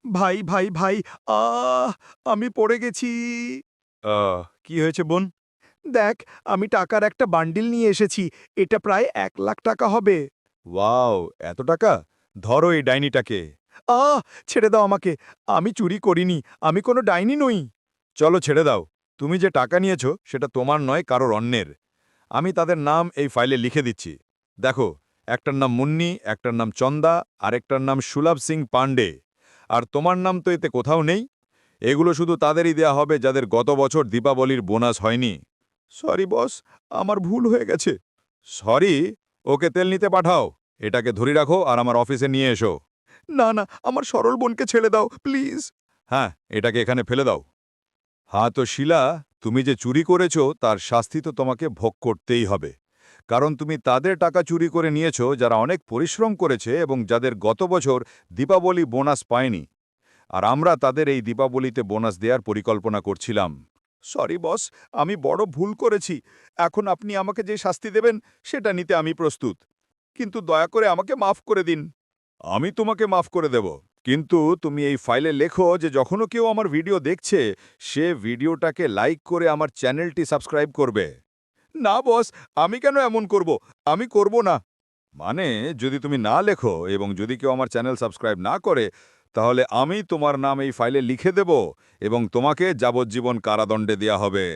ভাই, ভাই, ভাই, আহ! আমি পড়ে গেছি। কি হয়েছে বোন? দেখ, আমি টাকার একটা বান্ডিল নিয়ে এসেছি। এটা প্রায় ৳১,০০,০০০ হবে। ওয়াও! এত টাকা? ধরো এই ডাইনিটাকে। আহ! ছেড়ে দাও আমাকে। আমি চুরি করিনি। আমি কোনো ডাইনি নই। চলো ছেড়ে দাও। তুমি যে টাকা নিয়েছো সেটা তোমার নয়, কারোর অন্যের। আমি তাদের নাম এই ফাইলে লিখে দিচ্ছি। দেখো, একটার নাম মুন্নি, একটার নাম চন্দা, আরেকটার নাম সুলভ সিং পান্ডে। আর তোমার নাম তো এতে কোথাও নেই। এগুলো শুধু তাদেরই দেয়া হবে যাদের গত বছর দীপাবলির বোনাস হয়নি। সরি বস, আমার ভুল হয়ে গেছে। সরি? ওকে তেল নিতে পাঠাও। এটাকে ধরে রাখো আর আমার অফিসে নিয়ে এসো। না, না, আমার সরল বোনকে ছেড়ে দাও, প্লিজ। হ্যাঁ, এটাকে এখানে ফেলে দাও। হ্যাঁ তো শিলা, তুমি যে চুরি করেছো তার শাস্তি তো তোমাকে ভোগ করতেই হবে। কারণ তুমি তাদের টাকা চুরি করে নিয়েছো যারা অনেক পরিশ্রম করেছে এবং যাদের গত বছর দীপাবলি বোনাস পায়নি। আর আমরা তাদের এই দীপাবলিতে বোনাস দেওয়ার পরিকল্পনা করছিলাম। সরি বস, আমি বড় ভুল করেছি। এখন আপনি আমাকে যে শাস্তি দেবেন সেটা নিতে আমি প্রস্তুত। কিন্তু দয়া করে আমাকে মাফ করে দিন। আমি তোমাকে মাফ করে দেব, কিন্তু তুমি এই ফাইলে লেখো যে যখনও কেউ আমার ভিডিও দেখছে সে ভিডিওটাকে লাইক করে আমার চ্যানেলটি সাবস্ক্রাইব করবে। না বস, আমি কেন এমন করব? আমি করব না। মানে, যদি তুমি না লেখো এবং যদি কেউ আমার চ্যানেল সাবস্ক্রাইব না করে, তাহলে আমি তোমার নাম এই ফাইলে লিখে দেব এবং তোমাকে যাবজ্জীবন কারাদণ্ডে দেয়া হবে।